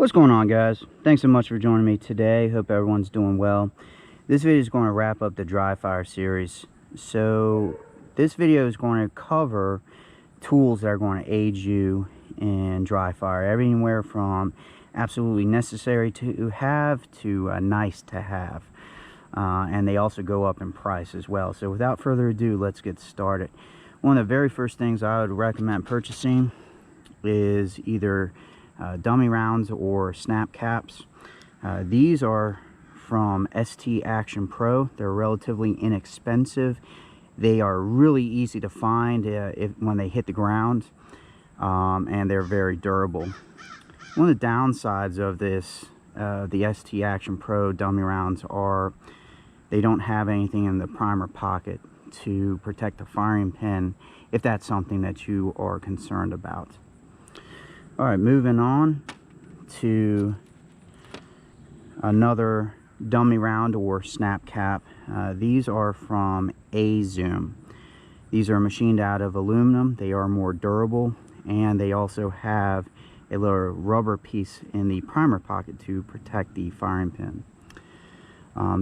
What's going on, guys? Thanks so much for joining me today. Hope everyone's doing well. This video is going to wrap up the Dryfire series. So this video is going to cover tools that are going to aid you in Dryfire, everywhere from absolutely necessary to have to nice to have, and they also go up in price as well. So without further ado, let's get started. One of the very first things I would recommend purchasing is either dummy rounds or snap caps. These are from ST Action Pro. They're relatively inexpensive. They are really easy to find when they hit the ground, and they're very durable. One of the downsides of this, the ST Action Pro dummy rounds, are they don't have anything in the primer pocket to protect the firing pin, if that's something that you are concerned about. Alright, moving on to another dummy round or snap cap. These are from Zoom. These are machined out of aluminum. They are more durable, and they also have a little rubber piece in the primer pocket to protect the firing pin.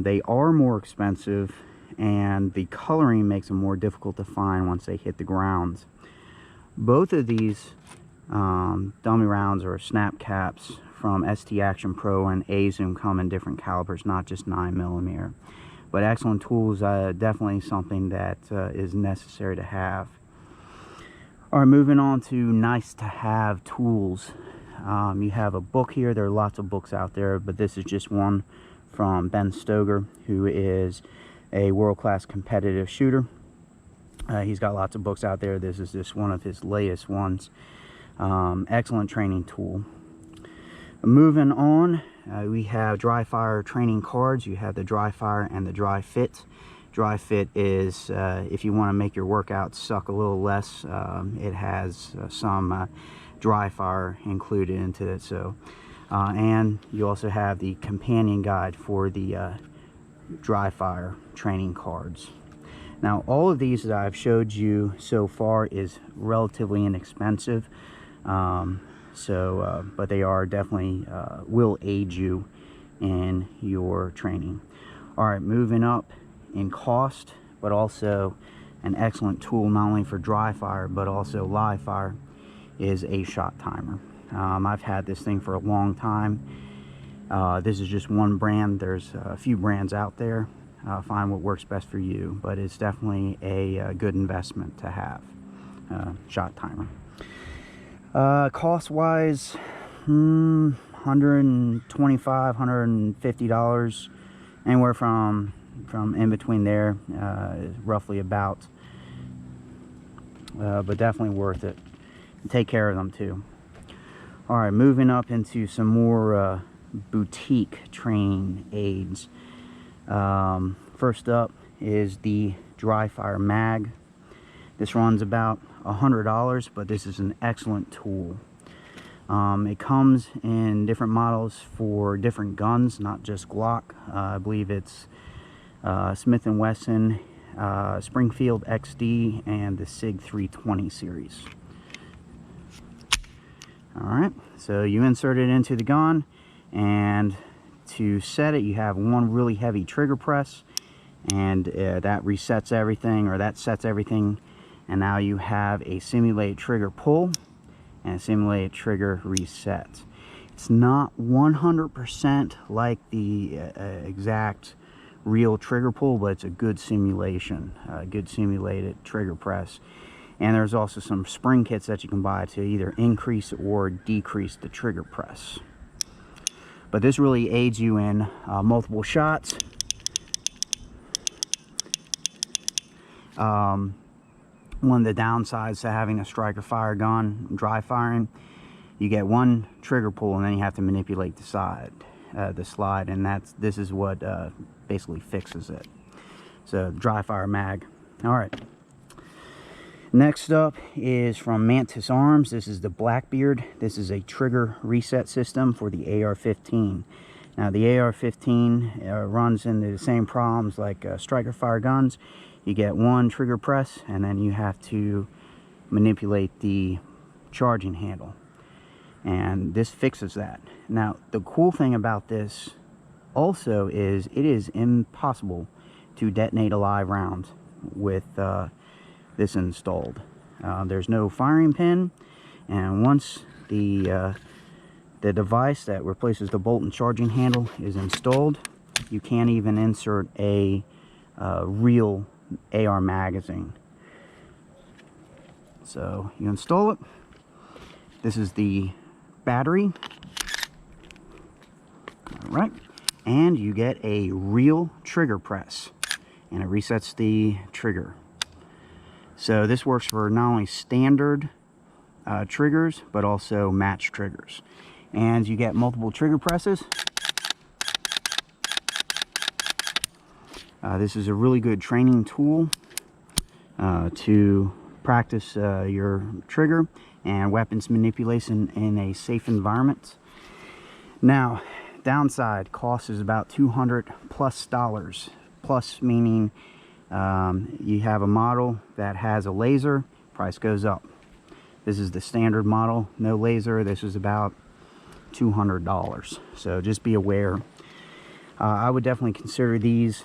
They are more expensive, and the coloring makes them more difficult to find once they hit the ground. Both of these dummy rounds or snap caps from ST Action Pro and Zoom come in different calibers, not just 9mm. But excellent tools, definitely something that is necessary to have. Alright, moving on to nice to have tools. You have a book here. There are lots of books out there, but this is just one from Ben Stoger, who is a world-class competitive shooter. He's got lots of books out there. This is just one of his latest ones. Excellent training tool. Moving on, we have Dryfire training cards. You have the Dryfire and the Dryfit. Dryfit is if you want to make your workout suck a little less. It has some Dryfire included into it. So, and you also have the companion guide for the Dryfire training cards. Now, all of these that I've showed you so far is relatively inexpensive. But they are definitely will aid you in your training. Alright, moving up in cost, but also an excellent tool not only for Dryfire but also live fire, is a shot timer. I've had this thing for a long time. This is just one brand. There's a few brands out there. Find what works best for you, but it's definitely a good investment to have. Shot timer. Cost wise, $125, $150, anywhere from in between there, roughly about, but definitely worth it. Take care of them too. All right, moving up into some more boutique training aids. First up is the Dryfire mag. This runs about $100, but this is an excellent tool. It comes in different models for different guns, not just Glock. I believe it's Smith & Wesson, Springfield XD, and the SIG 320 series. Alright, so you insert it into the gun, and to set it, you have one really heavy trigger press, and that resets everything, or that sets everything. And now you have a simulated trigger pull and a simulated trigger reset. It's not 100% like the exact real trigger pull, but it's a good simulation, a good simulated trigger press. And there's also some spring kits that you can buy to either increase or decrease the trigger press. But this really aids you in multiple shots. One of the downsides to having a striker fire gun, dry firing, you get one trigger pull and then you have to manipulate the slide, and this is what basically fixes it. So Dryfire mag. All right. Next up is from Mantis Arms. This is the Blackbeard. This is a trigger reset system for the AR-15. Now the AR-15 runs into the same problems like striker fire guns. You get one trigger press, and then you have to manipulate the charging handle. and this fixes that. Now the cool thing about this also is it is impossible to detonate a live round with this installed. There's no firing pin, and once the device that replaces the bolt and charging handle is installed, you can't even insert a real AR magazine. So you install it. This is the battery. All right, and you get a real trigger press, and it resets the trigger. So this works for not only standard triggers, but also match triggers. And you get multiple trigger presses. This is a really good training tool to practice your trigger and weapons manipulation in a safe environment. Now, downside, cost is about $200+ plus, meaning you have a model that has a laser, price goes up. This is the standard model, no laser. This is about $200, so just be aware. I would definitely consider these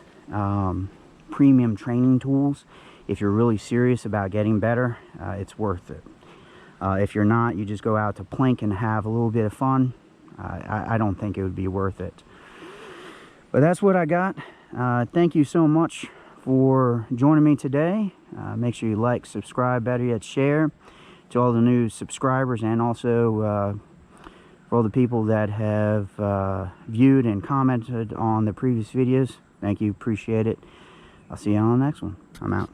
premium training tools. If you're really serious about getting better, it's worth it. If you're not, you just go out to plink and have a little bit of fun, I don't think it would be worth it. But that's what I got. Thank you so much for joining me today. Make sure you like, subscribe, better yet share to all the new subscribers, and also for all the people that have viewed and commented on the previous videos. Thank you, appreciate it. I'll see you on the next one. I'm out.